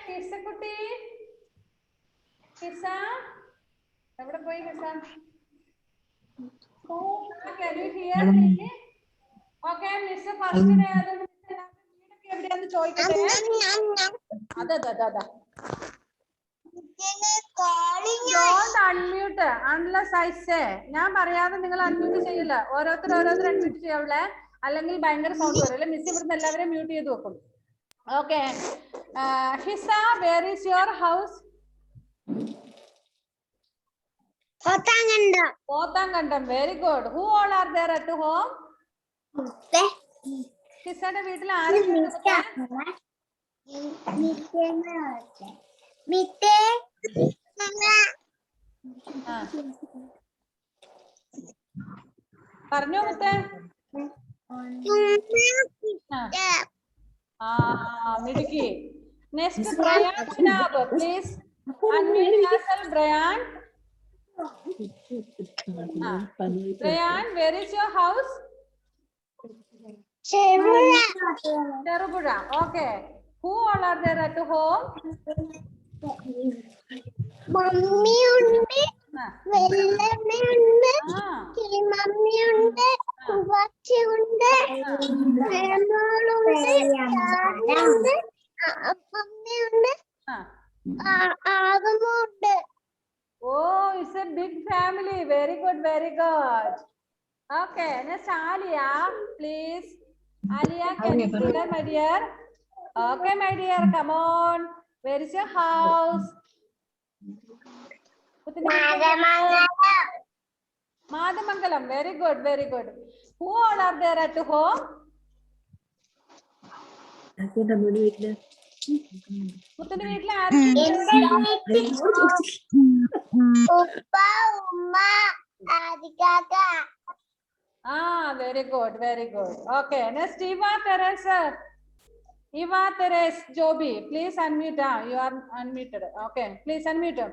കിസ്സക്കുട്ടി, കിസ്സ എവിടെ പോയി കിസ്സ? Can you hear me? Okay, Miss first day ആയതുകൊണ്ട് വീടൊക്കെ എവിടെയാന്ന് ചോദിക്കട്ടെ. അതാ Don't unmute unless I say. ഞാൻ പറയാതെ നിങ്ങൾ അൺമ്യൂട്ട് ചെയ്യില്ല. ഓരോരുത്തർ അൺമ്യൂട്ട് ചെയ്യാവുള്ളേ, അല്ലെങ്കിൽ ഭയങ്കര സൗണ്ട് വരും. അല്ലെ മിസ് ഇവിടുന്ന് എല്ലാവരെയും മ്യൂട്ട് ചെയ്ത് വെക്കും. Okay, Hisa, where is your house? Pothankandam. Very good. Who all are there at home? ഹിസയുടെ വീട്ടിൽ ആരൊക്കെയുണ്ട്? പറഞ്ഞോ മുത്തേ. മിടുക്കി. Next Brian Shinab, please unmute yourself, Brian. Brian, where is your house? Cherubura. Okay. Who all are there at home? Mummy ഉണ്ട്, വെല്ലമ്മ ഉണ്ട്, mummy ഉണ്ട്, ഉപ്പച്ചി ഉണ്ട്, മോളുണ്ട്, മമ്മിയുണ്ട്, ആകുമുണ്ട്. Oh, it's a big family. Very good, very good. Okay, next Alia, please. Alia, can you sit there, my dear? Okay, my dear, come on. Where is your house? Madhamangalam. Very good, very good. Who all are there at home? മുത്തന്റെ വീട്ടിൽ ഉപ്പ, ഉമ്മ, ആദികാക്ക. Very good, very good. Okay, next Eva Teresa. Eva Teres Joby, please unmute. You are unmuted. Okay, please unmute.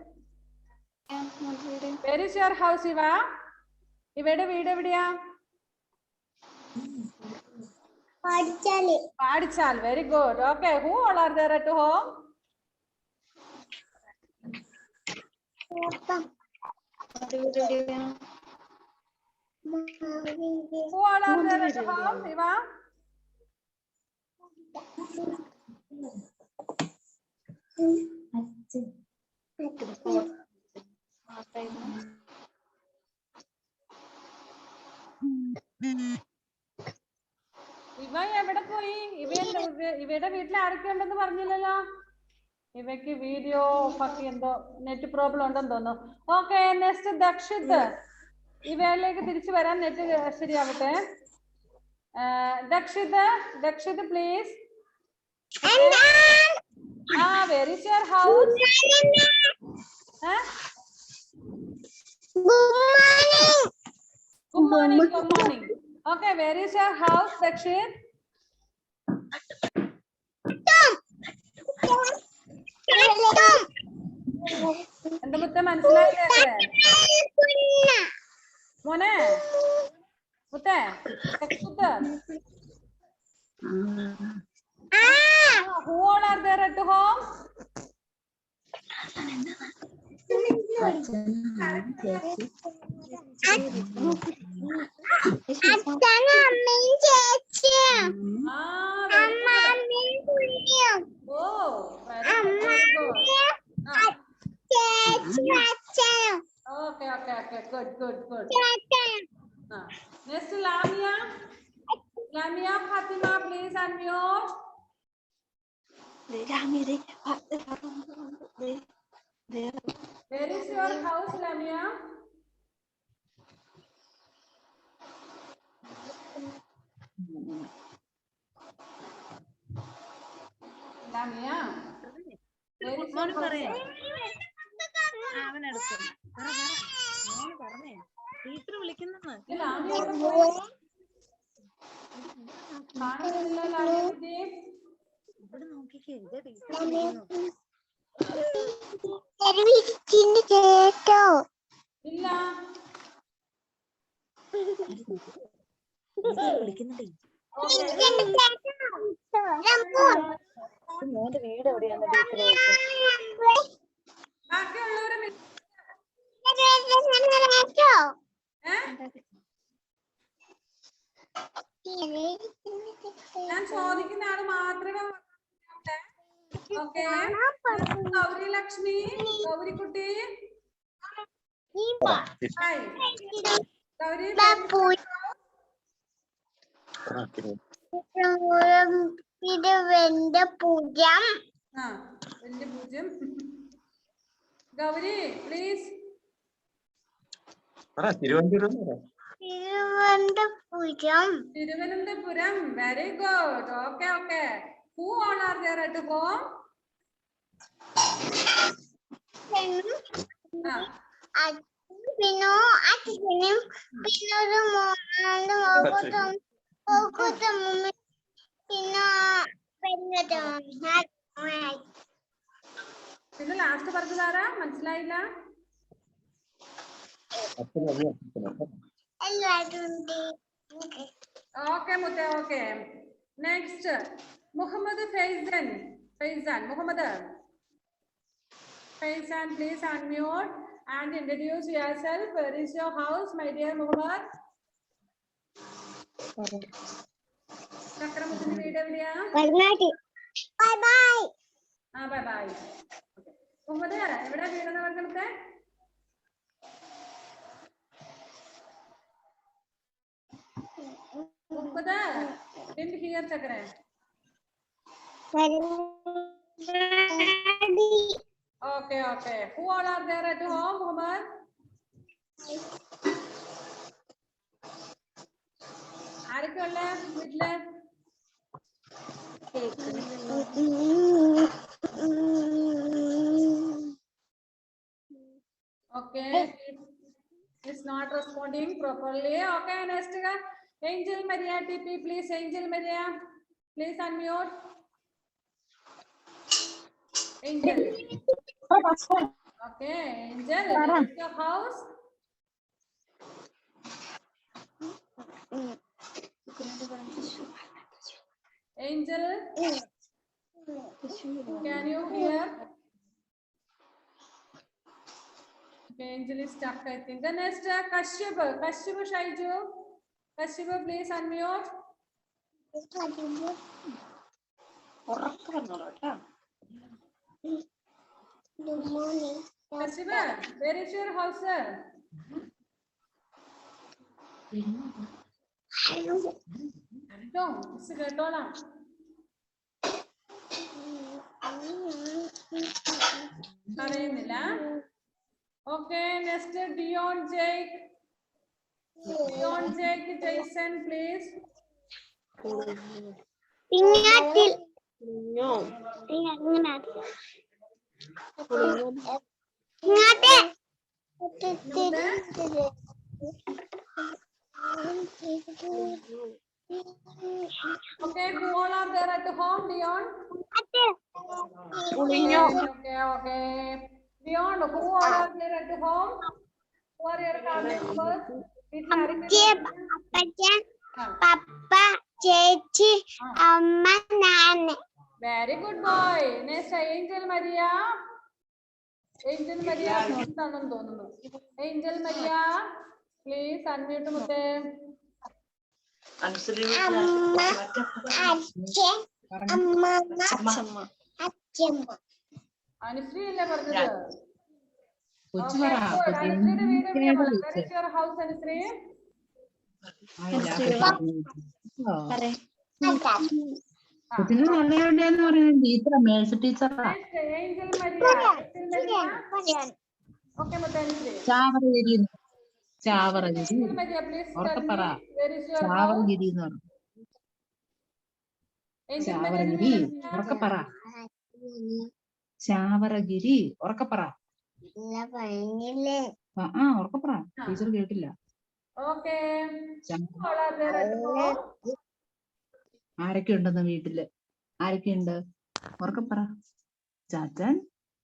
Where is your house, Eva? Ivede veedu evideya? Padichal. Very good. Okay, who all are there at home? Who all are there at home, Eva? ഇവ എവിടെ പോയി? ഇവയുടെ വീട്ടിൽ ആരൊക്കെ ഉണ്ടെന്ന് പറഞ്ഞില്ലല്ലോ. ഇവയ്ക്ക് video ഓഫാക്കി എന്തോ നെറ്റ് പ്രോബ്ലം ഉണ്ടെന്ന് തോന്നുന്നു. Okay, next Dakshit. ഇവയിലേക്ക് തിരിച്ചു വരാൻ നെറ്റ് ശരിയാവട്ടെ. Dakshith please. Where is your house? Good morning. Good morning. Okay, where is your house, Dakshit? എന്താ മുത്ത മനസ്സിലായില്ലേ? മോനെ മുത്തേ, who all are there at home? Okay, good. Next, Lamia Fatima, please unmute. Where is your house, Lamia? Lamia, where is your house? Teacher വിളിക്കുന്നു. ഇവിടെ നോക്കിക്കേ, teacher വിളിക്കുന്നു. വിളിക്കുന്നുണ്ടേ. മോന്റെ വീട് എവിടെയാണ് ടീച്ചറെ? ബാക്കിയുള്ളവരും ഞാൻ ചോദിക്കുന്ന ആള് മാത്രമേ ഓക്കെ. ഗൗരി ലക്ഷ്മി, ഗൗരിക്കുട്ടി, ഹായ് ഗൗരി. ഇത് വെന്റെ പൂജം. ആ വലിയ പൂജ്യം. Gauri please. Thiruvananthapuram. Very good. Okay okay. Who all are there at home? പിന്നെ അച്ഛനും പിന്നെ ഒരു പിന്നെ ലാസ്റ്റ് പറഞ്ഞതാരാ? മനസ്സിലായില്ല. ഓക്കെ മുത്തേ. Okay. Next Muhammad Faizan. Muhammad Faizan, please unmute and introduce yourself. Where is your house, my dear Muhammad? ചക്രമുത്തിന്റെ വീട് എവിടെയാ? Bye bye. ആ ബൈ ബൈ. മുഹമ്മദ് എവിടെ വീടെന്ന് പറഞ്ഞിട്ട്? Muhammad didn't hear Chakra. Okay, okay. Who all are there at home, Muhammad? ആരൊക്കെ ഉള്ള വീട്ടില്? Okay. It's not responding properly. Okay, next. Angel Maria TP, please. Angel Maria, please unmute. Angel. Okay, Angel, where is your house? Angel, can you hear? Okay, Angel is stuck, I think. The next, Kashyap Shaiju. Kashyap, please unmute. Good morning. Kashyap, where is your house, sir? Don't, it's a dollar. പറയുന്നില്ല. Okay, next Dion Jake. Dion Jake Jason, please. ഇങ്ങോട്ട് Okay, who all are there at home, Dion? Okay, okay. Dion, who all are there at home? Who are your family members? അപ്പച്ചൻ പപ്പ ചേച്ചി അമ്മ നാന്. Very good boy. Next, Angel Maria. Angel Maria, എന്താണെന്ന് തോന്നുന്നു. Angel Maria, please unmute മുത്തേ. അച്ഛൻ അമ്മ അച്ഛമ്മ. അനുശ്രീ അല്ലേ പറഞ്ഞത്? കൊച്ചുപറ അനുശ്രീയുടെ വീട് എവിടെയാ? Where is your house, Anusree? കൊച്ചിന് നല്ല എവിടെയാന്ന് പറയുന്നത് teacher, Merz teacher. Angel Maria. Okay, മുത്തേ Anusree. Chavaragiri. Chavaragiri Angel Maria, please tell ഉറക്കപ്പറ. me, where is your house? Chavaragiri എന്ന് പറഞ്ഞു. Angel Maria, Chavaragiri ഉറക്കപ്പറ. ചാവറഗിരി ഉറക്കപ്പറ. ആ ഉറക്കപ്പറ. ടീച്ചർ കേട്ടില്ല. Okay. ആരൊക്കെ ഉണ്ടെന്ന് വീട്ടില്? ആരൊക്കെയുണ്ട്? ഉറക്കപ്പറ. ചാച്ചൻ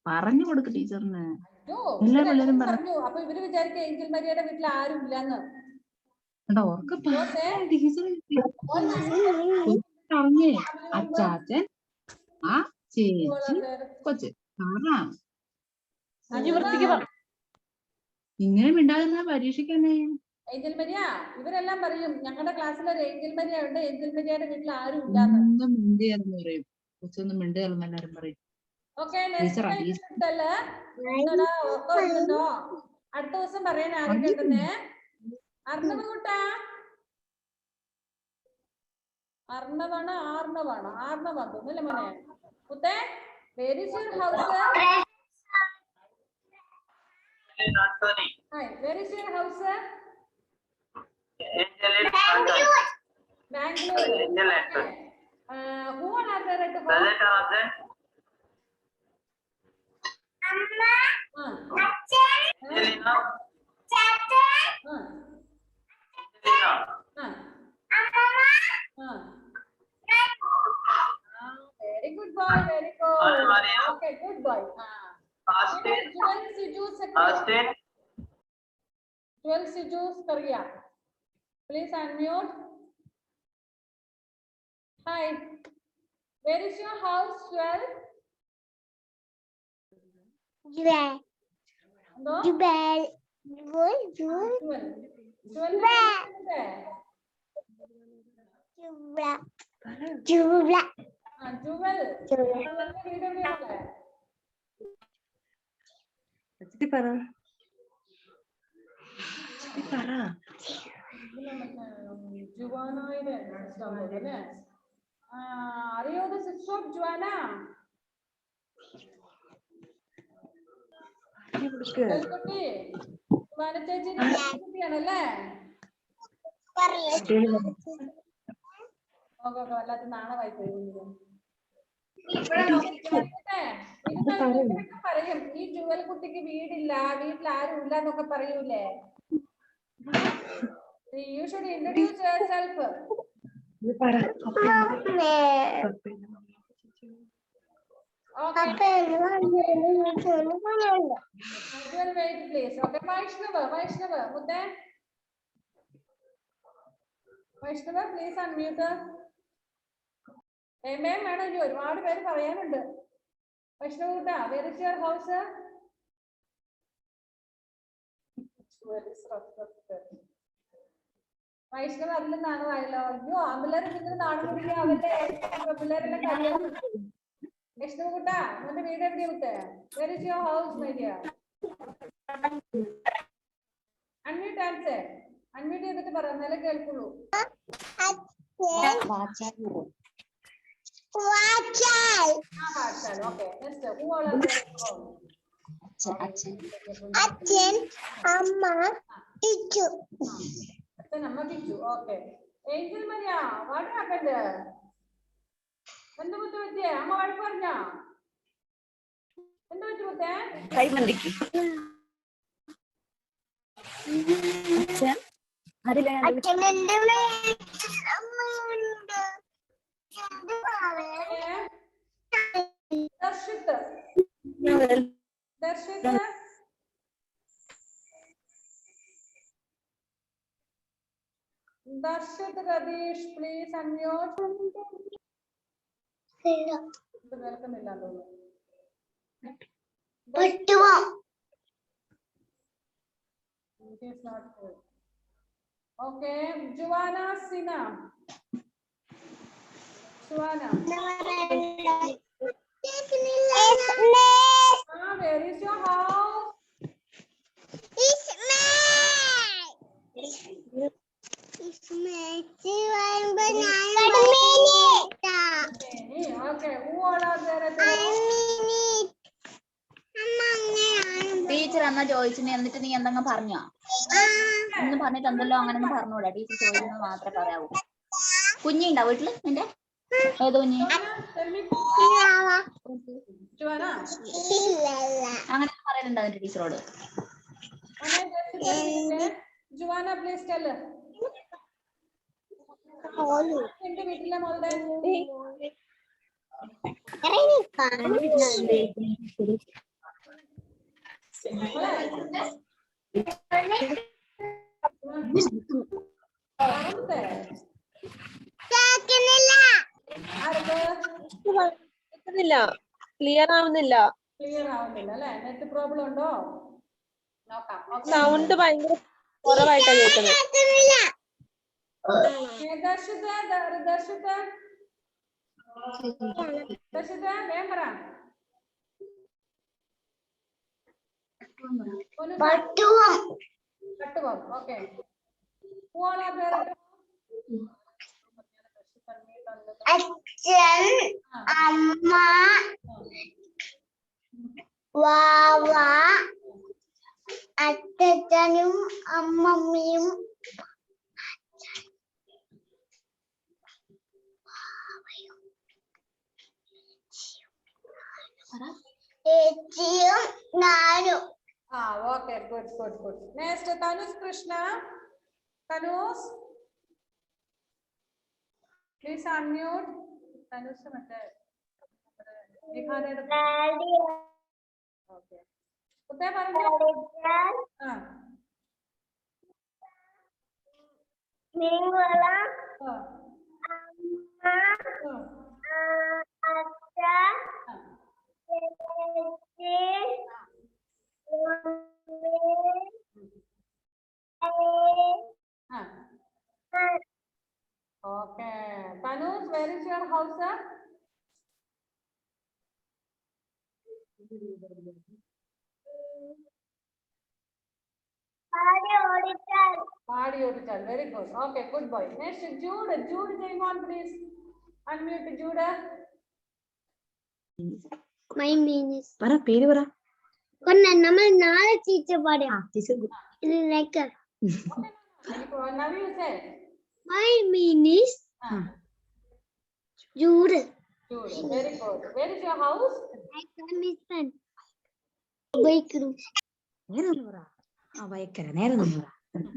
പറഞ്ഞു കൊടുക്ക് ടീച്ചറിന്. എല്ലാ പിള്ളേരും പറഞ്ഞു. അപ്പൊ ഇവര് വിചാരിക്കും ഏഞ്ചൽ മരിയയുടെ വീട്ടിൽ ആരും ഇല്ലെന്ന്. എടാ ഉറക്കെ ടീച്ചർ പറഞ്ഞേ അച്ചാച്ചൻ ആ ചേച്ചി കൊച്ച് ഇങ്ങനെ മിണ്ടാതെ പരീക്ഷിക്കണേ. ഏഞ്ചൽ മരിയ ഇവരെല്ലാം പറയും ഞങ്ങളുടെ ക്ലാസ്സിൽ ഒരു ഏഞ്ചൽ മരിയ ഉണ്ട്, ഏഞ്ചൽ മരിയയുടെ വീട്ടിൽ ആരും ഇല്ലാന്ന്. ഒന്നും മിണ്ടിയെന്ന് പറയും, കൊച്ചൊന്നും മിണ്ടിയെന്ന് എല്ലാരും പറയും. ഓക്കെ ടീച്ചറാ അടുത്ത ദിവസം പറയാൻ ആരൊക്കെ ഉണ്ടെന്നേ. അർണവ് കൂട്ടാ, അർണവാണ് ആർണവാണ് തോന്നുന്നല്ലേ മോനെ. മുത്തേ where is your house? Hi, where is your house? Bangalore. Okay. Who all are there at home? Very good boy, very good. Okay, good boy. Jewel Siju Skaria. Please unmute. Hi. Where is your house, Jewel? Jewel. No? Jewel. Jewel. Jewel. Jewel. Jewel. Are you the sister of Joanna? Joanna ചേച്ചി ആണല്ലേ? അല്ലാത്ത നാണമായി പോയി. പറയും ഈ ജുവൽ കുട്ടിക്ക് വീടില്ല, വീട്ടിൽ ആരും ഇല്ല എന്നൊക്കെ പറയൂലേ. You should introduce yourself. Okay. Wait please. Okay, Vaishnava, Mudde. Vaishnava, please unmute. Ma'am, madam, you ഒരുപാട് പേര് പറയാനുണ്ട്. Vaishnava Gutta, where is your house? Vaishnav അതിൽ നാണമായല്ലോ. അയ്യോ ആമ്പിള്ളേരെ നിങ്ങൾ നാണം കുടിക്കുക, അവരുടെ പിള്ളേരെല്ലാം കഴിയാൻ. വൈഷ്ണവ് കൂട്ടാ, നമ്മുടെ വീട് എവിടെയാ കുട്ടേ? Where is your house, my dear? Unmute answer. Unmute ചെയ്തിട്ട് പറ, എന്നാലേ കേൾക്കുള്ളൂ. Okay, next. Who all are there? അച്ഛൻ, അമ്മ, Ichu. Amma Kichu. Okay. Angel Maria, what happened? Endu puttu vetthe? Amma vazhukku paranja? Endu vettu putte? Kai mandikku. Achan. Adile അച്ഛൻ ഉണ്ട്, അമ്മ ഉണ്ട്. Darshit. Darshit. Darshit Radesh, please unmute. കേൾക്കുന്നില്ല തോന്നുന്നു. It is not good. Okay, Joanna Sina. Joanna. Where is your house? Okay, who all are there at the teacher എന്നാ ചോദിച്ചിന്, എന്നിട്ട് നീ എന്തെങ്കിലും പറഞ്ഞോ? ഒന്നും പറഞ്ഞിട്ട് എന്തല്ലോ അങ്ങനൊന്നും പറഞ്ഞൂടാ. ടീച്ചർ ചോദിക്കുന്നത് മാത്രമേ പറയാവൂ. കുഞ്ഞിണ്ടാ വീട്ടില് നിന്റെ? ഏത് കുഞ്ഞി? അങ്ങനെ പറയലുണ്ടോ എന്റെ ടീച്ചറോട്? Joanna, please tell her. എന്റെ വീട്ടിലെ മോളുടെ പറമ്പേ. കേൾക്കുന്നില്ല. ആർക്ക് കേൾക്കുന്നില്ല, ക്ലിയർ ആവുന്നില്ല. ക്ലിയർ ആവുന്നില്ല അല്ലെ? നെറ്റ് പ്രോബ്ലം ഉണ്ടോ? നോക്കാം. ഓക്കെ. സൗണ്ട് ഭയങ്കര കുറവായിട്ടാ കേൾക്കുന്നത്. കേൾക്കുന്നില്ല. ദർശിത വേഗം പറ. പട്ടുവം. കട്ടുവം. ഓക്കെ. പൂവാളാ പേര്. അച്ഛൻ, അമ്മ, വാവ, അച്ഛനും അമ്മമ്മയും ചേച്ചിയും ഞാനും. Okay. Good. Next Thanus Krishna. Thanus please unmute. Thanus മറ്റേ ഓക്കെ. കുത്തേ പറഞ്ഞു. നിങ്ങള ആ അമ്മ, അച്ഛ, ചേച്ചി, okay. Thanus, where is your house? Party Hotel. Very good. Okay, good boy. Next, Jude. Jude, Jaimon, please. Unmute Jude. My means. പറ, പേര് പറ. നമ്മൾ നാളെ ടീച്ചർ പറയാം. Like Now you say. my mean is Jude. Jude. Very good. Where is your house? I can listen. Bakery. നേരെ ഒന്ന് പറ. വയക്കര. നേരെ ഒന്ന് പറ.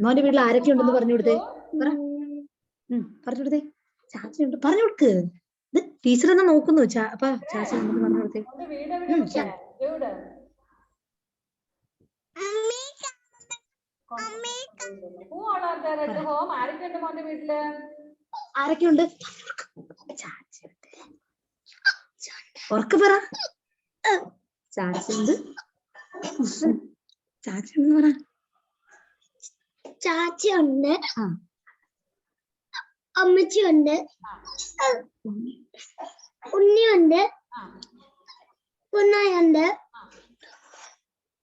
മോന്റെ വീട്ടിൽ ആരൊക്കെ ഉണ്ടെന്ന് പറഞ്ഞു കൊടുത്തേ. പറഞ്ഞു കൊടുത്തേ. ചാച്ചനുണ്ട്. പറഞ്ഞു കൊടുക്ക്. ഇത് ടീച്ചർ എന്നാ നോക്കുന്നു. അപ്പൊ ചാച്ചൻ ഉണ്ടെന്ന് പറഞ്ഞു കൊടുത്തേ. വീട് എവിടെയാ? Jude. Who all are there at home? ആരൊക്കെ ഉണ്ട് മോന്റെ വീട്ടില്? ആരൊക്കെയുണ്ട്? ഉറക്കെ പറ. ചാച്ചയുണ്ട്. ചാച്ചയുണ്ടെന്ന് പറ. ചാച്ചയുണ്ട്, അമ്മച്ചിയുണ്ട്, ഉണ്ണിയുണ്ട്, കുന്നായുണ്ട്,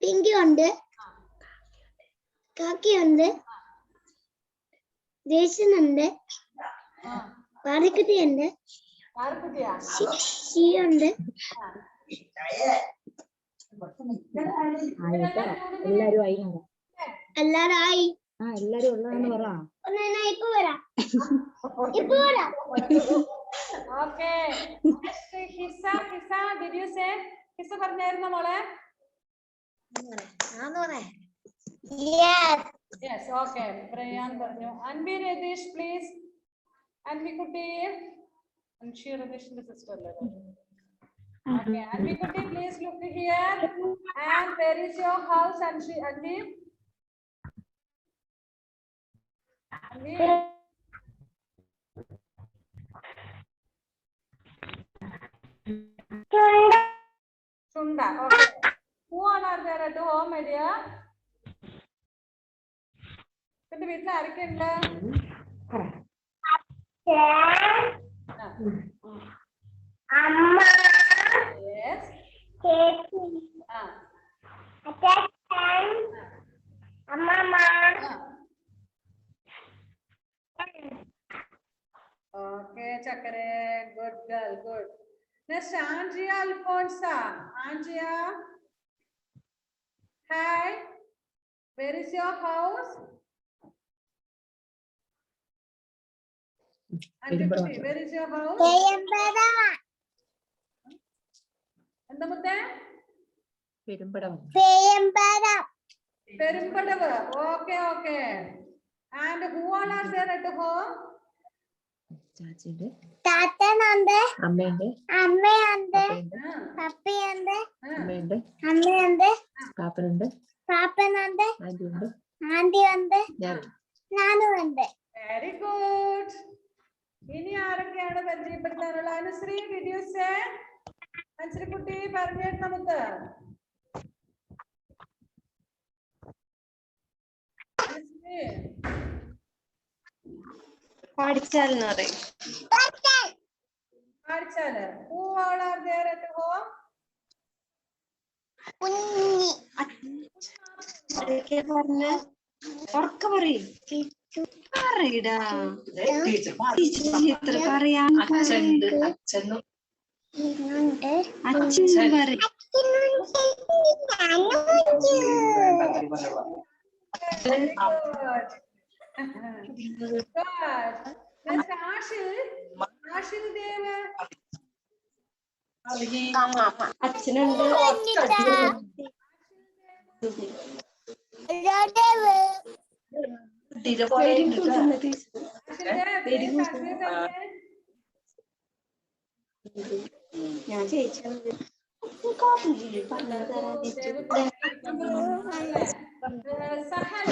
പിങ്കിയുണ്ട്, കാക്കിയുണ്ട്, ദേശനുണ്ട്, പാറക്കുട്ടിയുണ്ട്, ശിയുണ്ട്. എല്ലാരും ആയി. എല്ലാരും ആയി. എല്ലാരും ഉള്ളതാന്ന് പറ. ഇപ്പൊ വരാം. ഇപ്പൊ വരാം. Okay. Hissa, did you say? Hissa പറഞ്ഞായിരുന്നോ മോളെ? Yes. Yes, okay. Brian പറഞ്ഞു. Anvi Radish, please. Anvi Kutti. Anshi Radish's sister. Okay, Anvi Kutti, please look here. And where is your house, Anvi? Anvi? Sunda. Okay. Who all are there at home, my dear? എന്റെ വീട്ടിൽ ആരൊക്കെ ഉണ്ട്? അമ്മ, Yes. ചേച്ചി, അച്ഛൻ, അമ്മമ്മ. Okay, Chakare. Good girl, good. Next, Andrea Alfonsa. Andrea. Hi. Where is your house? Anjali, where is your house? പേയമ്പര. എന്താ മുത്തേ? Perumpadam. പേയമ്പര. Perumbadavu. Okay, okay. And who all are there at home? ചാച്ചിയുണ്ട്. താത്തനുണ്ട്, അമ്മയുണ്ട്. അമ്മയുണ്ട്, പപ്പയുണ്ട്. പപ്പയുണ്ട്, അമ്മയുണ്ട്. അമ്മയുണ്ട്, പാപ്പനുണ്ട്. പാപ്പനുണ്ട്, ആന്റിയുണ്ട്. ആന്റിയുണ്ട്, ഞാനുണ്ട്. ഞാനും ഉണ്ട്. Very good. ഇനി ആരൊക്കെയാണ് പരിചയപ്പെടുത്താനുള്ള? Anusree, did you say? Anusree കുട്ടി പറഞ്ഞു നമുക്ക്. അനുശ്രീ പഠിച്ചാലെന്ന് പറയും. പാടിച്ചാല്. Who all are there at home? ആരൊക്കെ പറഞ്ഞ ഉറക്ക പറയും. പറയടാ ടീച്ചർ പറയാൻ അച്ഛനുണ്ട്, അച്ഛനും അച്ഛൻ പറയും. Very good. Good. Next, Ashil. Ashil Dev. അച്ഛനുണ്ട്. Ashil Dev, please unmute yourself. ഞാൻ ചേച്ചി Sahal.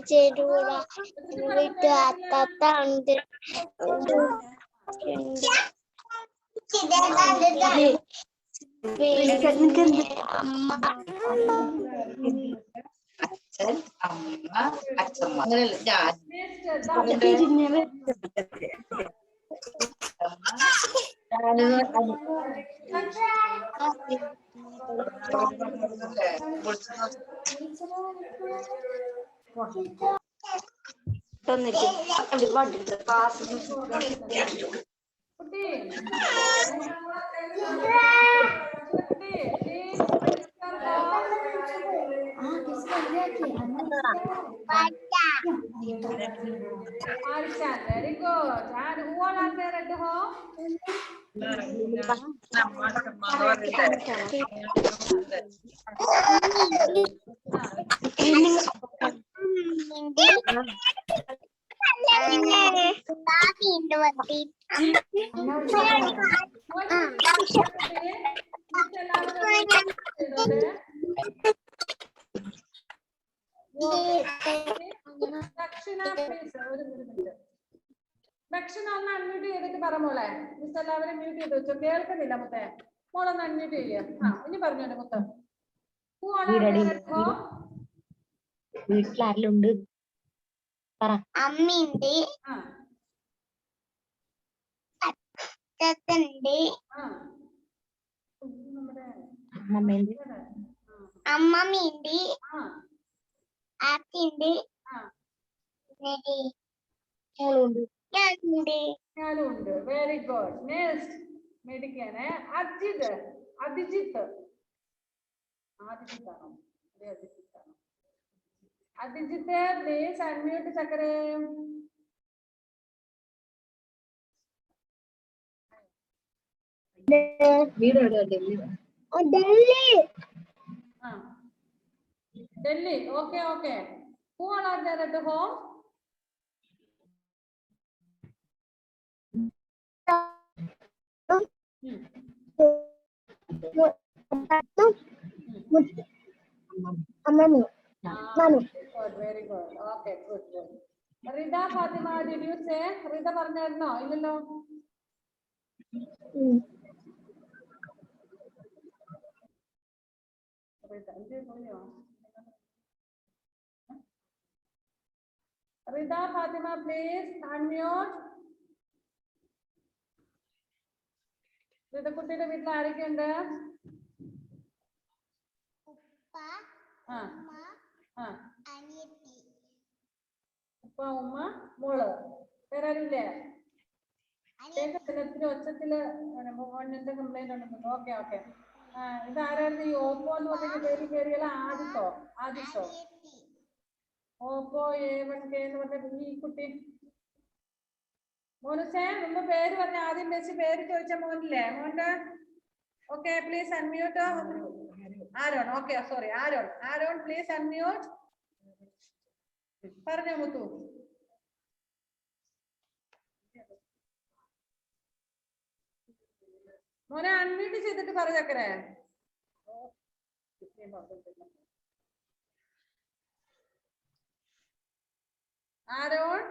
ചെരുവ വീട്ടു അത്തത്ത ഉണ്ട്. അച്ഛൻ, അമ്മ, അച്ഛമ്മ, അങ്ങനെയല്ല ഞാൻ. Very good. And who all are there at home? Dakshina, please. Dakshina, ഒന്ന് അൺമ്യൂട്ട് ചെയ്തിട്ട് പറ മോളെ. മിസ് എല്ലാവരും മ്യൂട്ട് ചെയ്ത് വെച്ചോ. കേൾക്കുന്നില്ല മുത്തേ. മോളൊന്ന് അൺമ്യൂട്ട് ചെയ്യ. ഇനി പറഞ്ഞോട്ടെ മുത്ത. വീട്ടിലാരെലുണ്ട്? അമ്മയുണ്ട്, അച്ഛനുണ്ട്, അമ്മമ്മയുണ്ട്, ആത്തിയുണ്ട്, ഞാനുണ്ട്. Very good. നെക്സ്റ്റ് മേടിക്കാന് അജിത്. അഭിജിത്ത്. ആദിജിത്താണോ? അഭിജിത്താണോ? അഭിജിത്ത് പ്ലീസ് അൺമ്യൂട്ട് ചക്കരേ. വീട് എവിടെയാ? ഡൽഹിയിലാ? Delhi. Okay okay. Who all are there at home? Very good. Okay, good, good. Rida Fatima, did you say? Rida പറഞ്ഞായിരുന്നോ? ഇല്ലല്ലോ. Rida Fatima, please unmute. Rida കുട്ടിയുടെ വീട്ടിൽ ആരൊക്കെയുണ്ട്? ഉപ്പ, ഉമ്മ, മോള്. വേറെ ആരുമില്ലേ? ഒച്ചത്തില് ഫോണിന്റെ കംപ്ലൈന്റ് ഉണ്ടെന്ന്. Okay okay. ഇത് ആരായിരുന്നു? ഈ ഓപ്പോ എന്ന് പറഞ്ഞ പേര് കയറിയല്ല? ആദിഷോ? ഓപ്പോ A1K എന്ന് പറഞ്ഞ ഈ കുട്ടി. മോനുസേ ഒന്ന് പേര് പറഞ്ഞ ആദ്യം വെച്ച് പേര് ചോദിച്ച മോനില്ലേ? മോന്റെ okay please unmute. Aaron. Okay sorry, Aaron please unmute. പറഞ്ഞോ മുത്തു. മോനെ അൺമ്യൂട്ട് ചെയ്തിട്ട് പറ ചക്കരേ. ആരോൺ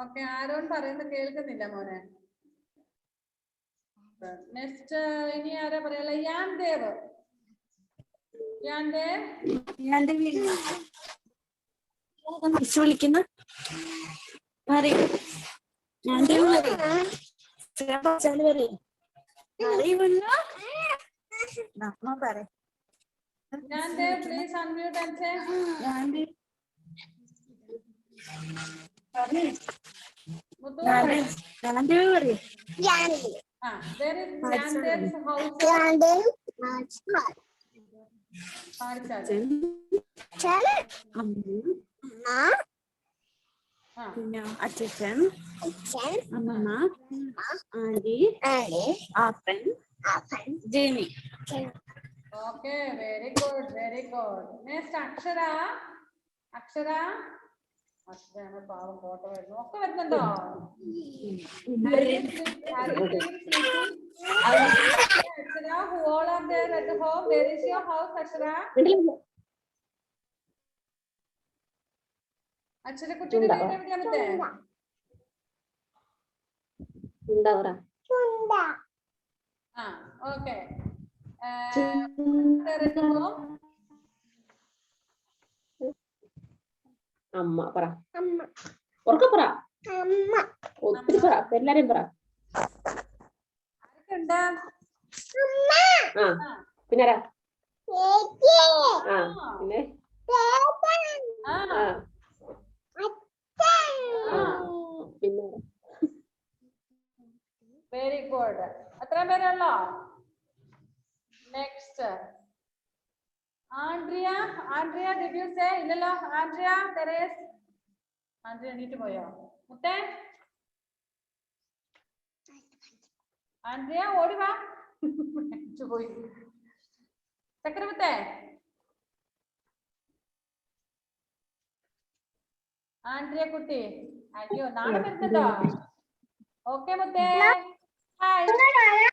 ഓക്കെ ആരോൺ പറയുന്നത് കേൾക്കുന്നില്ല മോനെ. നെക്സ്റ്റ് ഇനി ആരാ പറയാ? യാൻ ദേവ്. യാൻ ദേവ് മിസ് വിളിക്കുന്ന പറയും. ഞാൻ Yan Dev please unmute and say. മുത്തു there is Yan Dev's house. പാടിച്ചാട്ടെ. പിന്നെ അച്ഛൻ, അമ്മമ്മ, ആന്റി, ആപ്പൻ, Jemi. Okay very good very good. Next Akshara. Akshara അക്ഷരാണ് പാവം ഫോട്ടോ വരുന്നു. ഒക്കെ വരുന്നുണ്ടോ? Akshara, who all are there at home? Where is your house, Akshara? Akshara കുട്ടിയുടെ വീട് എവിടെയാണത്തെ? ആ ഓക്കെ. അമ്മ പറ. ഉറക്കെ പറ. ഒത്തിരി പറ. എല്ലാരും പറ. ആരൊക്കെയുണ്ട്? ആ പിന്നെ ആരാ? ആ പിന്നെ പിന്നെ വെരി ഗുഡ്. അത്രയും പേരുള്ളോ? Next Andrea. Andrea did you say? ഇല്ലല്ലോ. Andrea Therese. ആൻഡ്രിയ എണീറ്റ് പോയോ? മുത്തേ ആൻഡ്രിയ ഓടി വാ. പോയി. ചക്രമുത്തേ ആൻഡ്രിയ കുട്ടി. അയ്യോ നാളെ വരുന്നുണ്ടോ? ഓക്കെ മുത്തേ. ഹായ്.